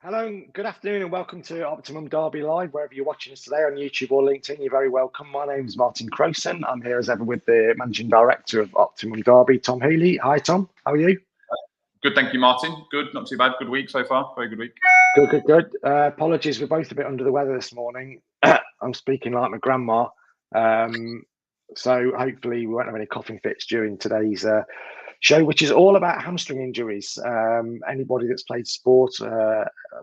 Hello, and good afternoon, and welcome to Optimum Derby Live, wherever you're watching us today on YouTube or LinkedIn. You're very welcome. My name is Martin Crowson. I'm here as ever with the Managing Director of Optimum Derby, Tom Heeley. Hi, Tom. How are you? Good, thank you, Martin. Good, not too bad. Good week so far. Very good week. Good. Apologies, we're both a bit under the weather this morning. I'm speaking like my grandma. So hopefully we won't have any coughing fits during today's show, which is all about hamstring injuries. Anybody that's played sport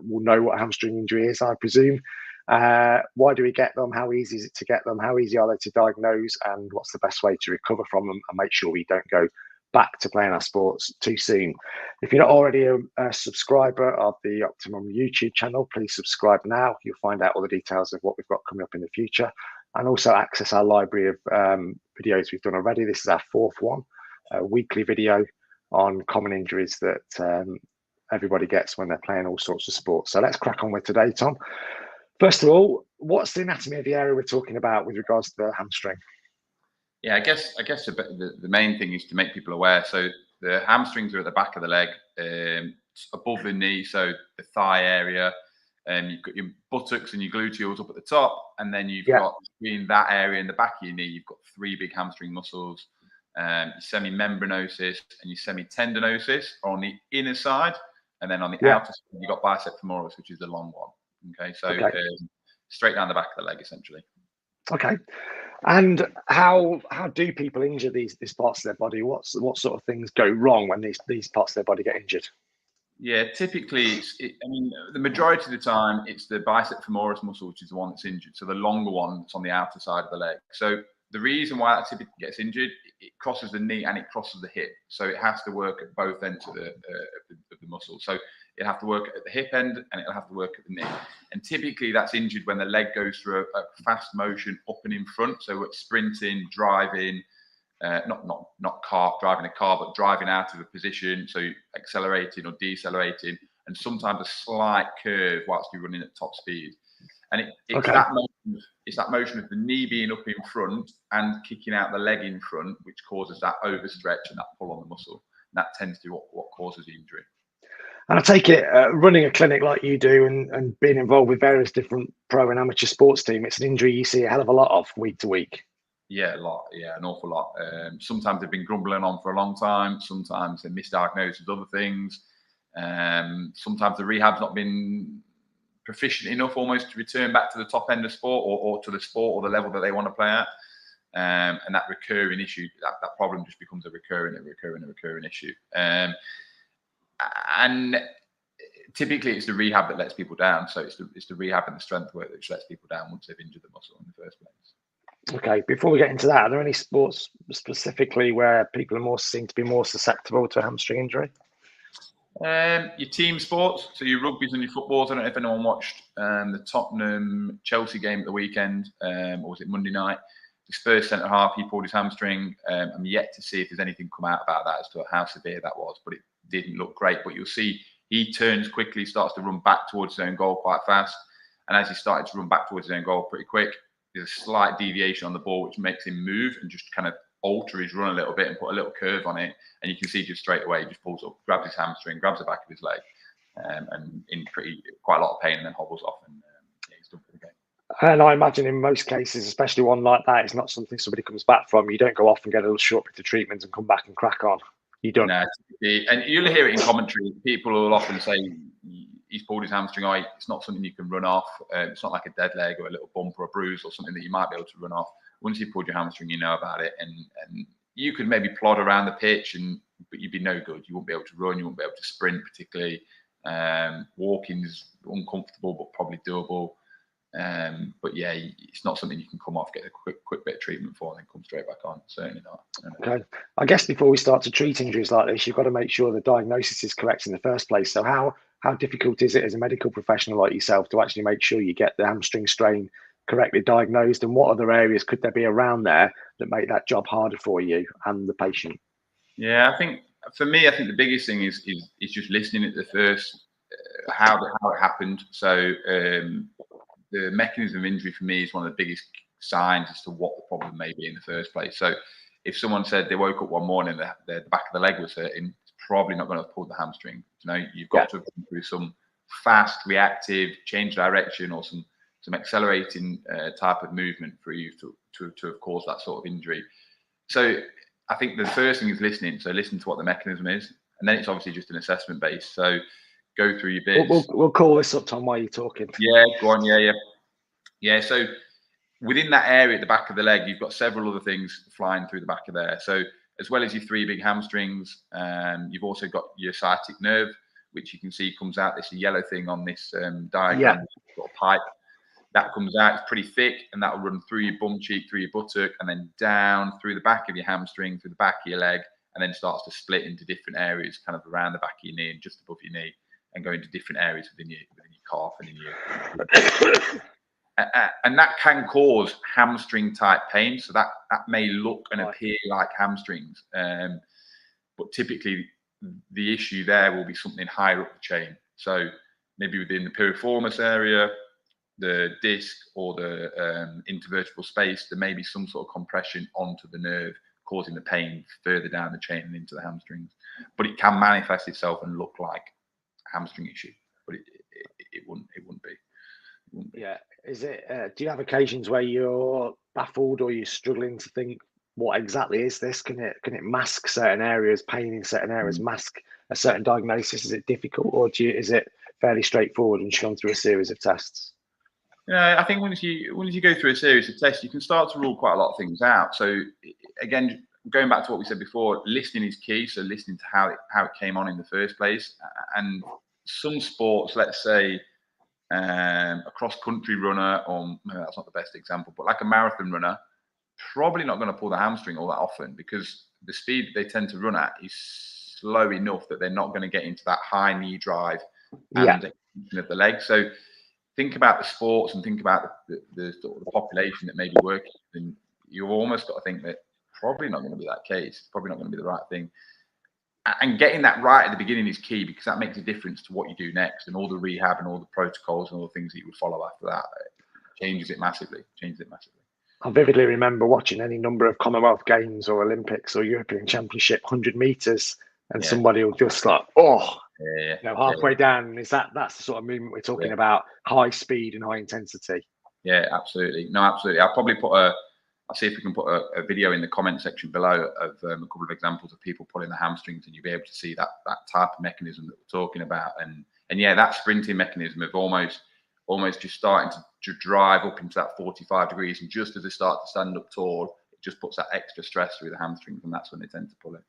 will know what a hamstring injury is, I presume. Why do we get them? How easy is it to get them? How easy are they to diagnose? And what's the best way to recover from them and make sure we don't go back to playing our sports too soon? If you're not already a subscriber of the Optimum YouTube channel, please subscribe now. You'll find out all the details of what we've got coming up in the future, and also access our library of videos we've done already. This is our fourth one, a weekly video on common injuries that everybody gets when they're playing all sorts of sports. So let's crack on with today, Tom. First of all, what's the anatomy of the area we're talking about with regards to the hamstring? Yeah, I guess the main thing is to make people aware. So the hamstrings are at the back of the leg, above the knee, so the thigh area. You've got your buttocks and your gluteals up at the top, and then you've got between that area and the back of your knee, you've got three big hamstring muscles. Your semimembranosus and your semitendinosus are on the inner side, and then on the outer side, you've got bicep femoris, which is the long one. Okay, so straight down the back of the leg, essentially. Okay. And how do people injure these parts of their body? What sort of things go wrong when these parts of their body get injured? Yeah, typically, the majority of the time, it's the bicep femoris muscle, which is the one that's injured. So the longer one that's on the outer side of the leg. So the reason why that typically gets injured, it crosses the knee and it crosses the hip. So it has to work at both ends of the muscle. So it'll have to work at the hip end and it'll have to work at the knee. And typically that's injured when the leg goes through a fast motion up and in front. So it's sprinting, driving, not driving a car, but driving out of a position. So accelerating or decelerating, and sometimes a slight curve whilst you're running at top speed. And it's that motion of the knee being up in front and kicking out the leg in front, which causes that overstretch and that pull on the muscle. And that tends to be what causes the injury. And I take it, running a clinic like you do and being involved with various different pro and amateur sports teams, it's an injury you see a hell of a lot of week to week. Yeah, a lot. Yeah, an awful lot. Sometimes they've been grumbling on for a long time. Sometimes they're misdiagnosed with other things. Sometimes the rehab's not been proficient enough almost to return back to the top end of sport or to the sport or the level that they want to play at. And that recurring issue, that problem just becomes a recurring issue. And typically it's the rehab that lets people down. So it's the rehab and the strength work that lets people down once they've injured the muscle in the first place. Okay, before we get into that, are there any sports specifically where people seem to be more susceptible to a hamstring injury? Your team sports, so your rugby's and your footballs. I don't know if anyone watched the Tottenham Chelsea game at the weekend, or was it Monday night? The Spurs centre half, he pulled his hamstring. I'm yet to see if there's anything come out about that as to how severe that was, but it didn't look great. But you'll see he turns quickly, starts to run back towards his own goal quite fast, and as he started to run back towards his own goal pretty quick, there's a slight deviation on the ball which makes him move and just kind of alter his run a little bit and put a little curve on it, and you can see just straight away he just pulls up, grabs his hamstring, grabs the back of his leg, and in quite a lot of pain, and then hobbles off, and he's done for the game. And I imagine in most cases, especially one like that, it's not something somebody comes back from. You don't go off and get a little short bit of treatment and come back and crack on. You don't. No, and you'll hear it in commentary. People will often say he's pulled his hamstring. It's not something you can run off. It's not like a dead leg or a little bump or a bruise or something that you might be able to run off. Once you've pulled your hamstring, you know about it, and you could maybe plod around the pitch, but you'd be no good. You won't be able to run. You won't be able to sprint particularly. Walking's uncomfortable, but probably doable. But yeah, it's not something you can come off, get a quick bit of treatment for, and then come straight back on. Certainly not. Okay. I guess before we start to treat injuries like this, you've got to make sure the diagnosis is correct in the first place. So how difficult is it as a medical professional like yourself to actually make sure you get the hamstring strain correctly diagnosed, and what other areas could there be around there that make that job harder for you and the patient? Yeah, I think for me, the biggest thing is just listening at the first how it happened. So the mechanism of injury for me is one of the biggest signs as to what the problem may be in the first place. So if someone said they woke up one morning, the back of the leg was hurting, it's probably not going to have pulled the hamstring. You've got to have gone through some fast, reactive, change direction, or some accelerating type of movement for you to have caused that sort of injury. So I think the first thing is listening. So listen to what the mechanism is, and then it's obviously just an assessment base. So go through your bits. We'll call this up, Tom, while you're talking. Yeah, go on. Yeah. So within that area at the back of the leg, you've got several other things flying through the back of there. So as well as your 3 big hamstrings, you've also got your sciatic nerve, which you can see comes out this yellow thing on this diagram, sort of pipe. That comes out, it's pretty thick, and that will run through your bum cheek, through your buttock, and then down through the back of your hamstring, through the back of your leg, and then starts to split into different areas, kind of around the back of your knee and just above your knee, and go into different areas within your calf and in your and that can cause hamstring type pain. So that may look and appear like hamstrings, but typically the issue there will be something higher up the chain. So maybe within the piriformis area, the disc, or the intervertebral space, there may be some sort of compression onto the nerve, causing the pain further down the chain and into the hamstrings. But it can manifest itself and look like a hamstring issue, but it wouldn't be. Yeah. Is it? Do you have occasions where you're baffled or you're struggling to think what exactly is this? Can it mask certain areas, pain in certain areas, mask a certain diagnosis? Is it difficult, or is it fairly straightforward and gone through a series of tests? I think once you go through a series of tests, you can start to rule quite a lot of things out. So again, going back to what we said before, listening is key. So listening to how it came on in the first place. And some sports, let's say a cross-country runner, or maybe that's not the best example, but like a marathon runner, probably not going to pull the hamstring all that often, because the speed they tend to run at is slow enough that they're not going to get into that high knee drive and extension of the leg. So think about the sports and think about the sort of the population that may be working, and you've almost got to think that probably not going to be that case. It's probably not going to be the right thing. And getting that right at the beginning is key, because that makes a difference to what you do next, and all the rehab and all the protocols and all the things that you would follow after that. It changes it massively. I vividly remember watching any number of Commonwealth Games or Olympics or European Championship 100 meters, and somebody will just like, halfway down. Is that's the sort of movement we're talking about? High speed and high intensity. Yeah, absolutely. No, absolutely. I'll probably I'll see if we can put a video in the comment section below of a couple of examples of people pulling the hamstrings, and you'll be able to see that type of mechanism that we're talking about. And yeah, that sprinting mechanism of almost just starting to drive up into that 45 degrees, and just as they start to stand up tall, it just puts that extra stress through the hamstrings, and that's when they tend to pull it.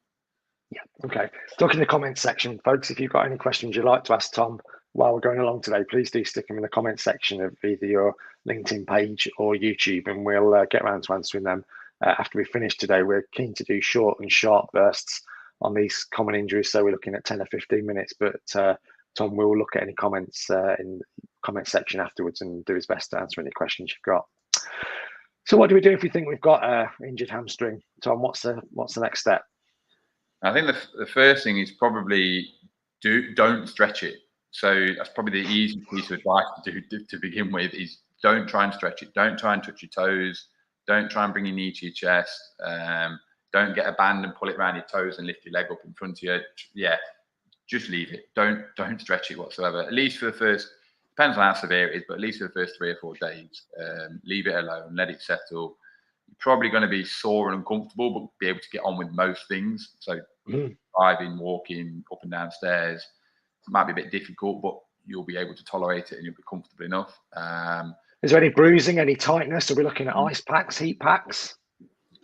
Yeah. Okay. Look in the comments section, folks. If you've got any questions you'd like to ask Tom while we're going along today, please do stick them in the comment section of either your LinkedIn page or YouTube, and we'll get around to answering them after we finish today. We're keen to do short and sharp bursts on these common injuries, so we're looking at 10 or 15 minutes, but Tom will look at any comments in the comment section afterwards and do his best to answer any questions you've got. So what do we do if we think we've got an injured hamstring? Tom, what's the next step? I think the first thing is probably don't stretch it. So that's probably the easy piece of advice to do to begin with, is don't try and stretch it. Don't try and touch your toes. Don't try and bring your knee to your chest. Don't get a band and pull it around your toes and lift your leg up in front of you. Yeah, just leave it. Don't stretch it whatsoever. At least for the first, depends on how severe it is, but at least for the first 3 or 4 days, leave it alone, let it settle. You're probably going to be sore and uncomfortable, but be able to get on with most things. So driving, walking, up and down stairs, it might be a bit difficult, but you'll be able to tolerate it and you'll be comfortable enough. Is there any bruising, any tightness? Are we looking at ice packs, heat packs?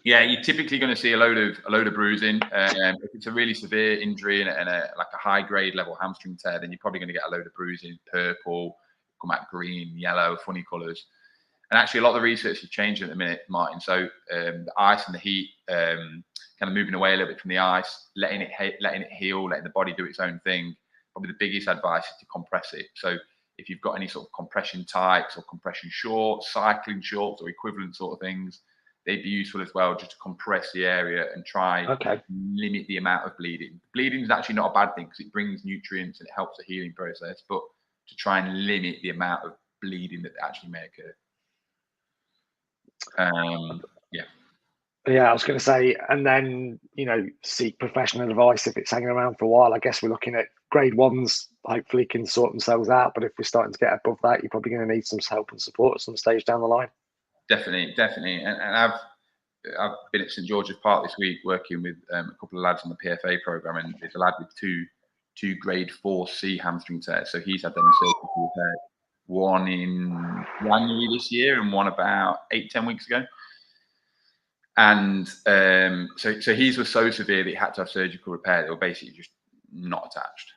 Yeah, you're typically going to see a load of bruising. If it's a really severe injury and like a high grade level hamstring tear, then you're probably going to get a load of bruising, purple, come out green, yellow, funny colours. And actually, a lot of the research is changing at the minute, Martin. So the ice and the heat, kind of moving away a little bit from the ice, letting it heal, letting the body do its own thing. Probably the biggest advice is to compress it. So if you've got any sort of compression tights or compression shorts, cycling shorts or equivalent sort of things, they'd be useful as well, just to compress the area and try limit the amount of bleeding. Bleeding is actually not a bad thing because it brings nutrients and it helps the healing process, but to try and limit the amount of bleeding that actually may occur. Yeah, I was going to say, and then, seek professional advice if it's hanging around for a while. I guess we're looking at grade ones hopefully can sort themselves out, but if we're starting to get above that, you're probably going to need some help and support at some stage down the line. Definitely. And I've been at St George's Park this week working with a couple of lads on the PFA program, and there's a lad with two grade 4C hamstring tears. So he's had them surgically repaired, one in January this year and one about 8-10 weeks ago. And so his was so severe that he had to have surgical repair. They were basically just not attached.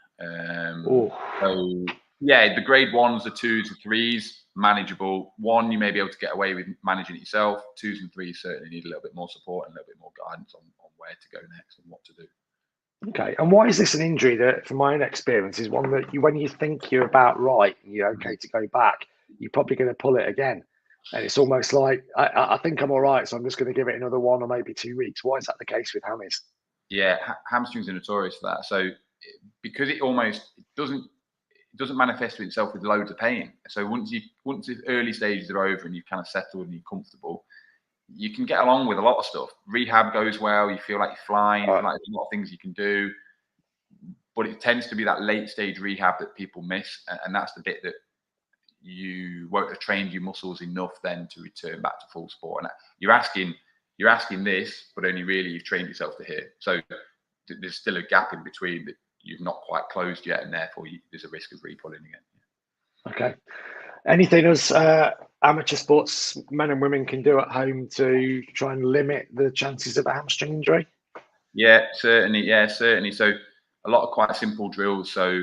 So yeah, the grade 1s, the 2s, the 3s, manageable. 1, you may be able to get away with managing it yourself. 2s and 3s certainly need a little bit more support and a little bit more guidance on where to go next and what to do. Okay, and why is this an injury that, from my own experience, is one that when you think you're about right and you're okay to go back, you're probably going to pull it again? And it's almost like, I think I'm all right, so I'm just going to give it another 1 or maybe 2 weeks. Why is that the case with hammies? Yeah, hamstrings are notorious for that. So because it doesn't manifest itself with loads of pain. So once the early stages are over and you've kind of settled and you're comfortable, you can get along with a lot of stuff. Rehab goes well. You feel like you're flying. You feel like there's a lot of things you can do. But it tends to be that late stage rehab that people miss. And that's the bit that you won't have trained your muscles enough then to return back to full sport. And you're asking this, but only really you've trained yourself to here. So there's still a gap in between that you've not quite closed yet, and therefore there's a risk of re-pulling again. Okay. Anything as amateur sports men and women can do at home to try and limit the chances of a hamstring injury? Yeah, certainly. So a lot of quite simple drills. So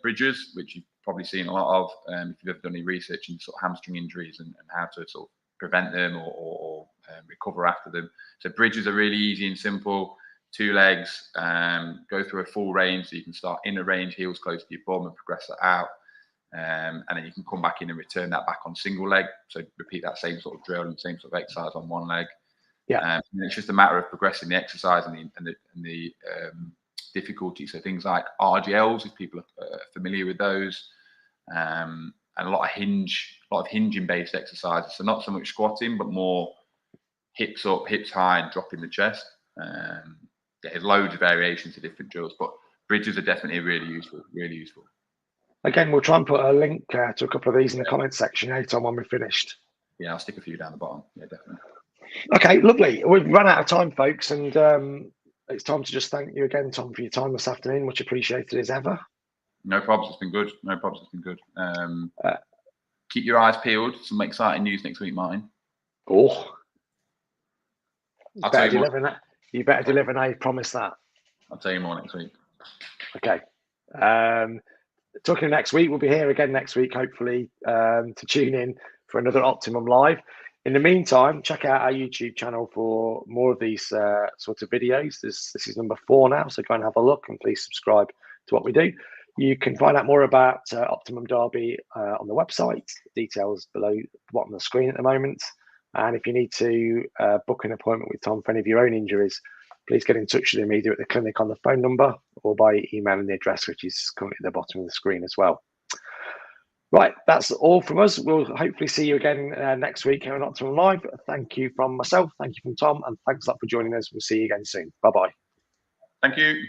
bridges, which you've probably seen a lot of if you've ever done any research into sort of hamstring injuries and how to sort of prevent them or recover after them. So bridges are really easy and simple. 2 legs, go through a full range, so you can start in a range, heels close to your bum, and progress that out. And then you can come back in and return that back on single leg. So repeat that same sort of drill and same sort of exercise on 1 leg. Yeah. And it's just a matter of progressing the exercise and the difficulty. So things like RDLs, if people are familiar with those, and a lot of hinging based exercises. So not so much squatting, but more hips up, hips high, and dropping the chest. There's loads of variations of different drills, but bridges are definitely really useful. Again, we'll try and put a link to a couple of these in the comments section later on when we're finished. Yeah, I'll stick a few down the bottom. Yeah, definitely. Okay, lovely. We've run out of time, folks, and it's time to just thank you again, Tom, for your time this afternoon. Much appreciated as ever. No problems. It's been good. Keep your eyes peeled. Some exciting news next week, Martin. Oh, you better deliver now. You promise that. I'll tell you more next week. Okay. Talking next week, we'll be here again next week, hopefully, to tune in for another Optimum Live. In the meantime, check out our YouTube channel for more of these sorts of videos. This is number 4 now, so go and have a look and please subscribe to what we do. You can find out more about Optimum Derby on the website. Details below the bottom of the screen at the moment. And if you need to book an appointment with Tom for any of your own injuries, please get in touch with him either at the clinic on the phone number or by emailing the address, which is currently at the bottom of the screen as well. Right, that's all from us. We'll hopefully see you again next week here on Optimum Live. Thank you from myself, thank you from Tom, and thanks a lot for joining us. We'll see you again soon. Bye-bye. Thank you.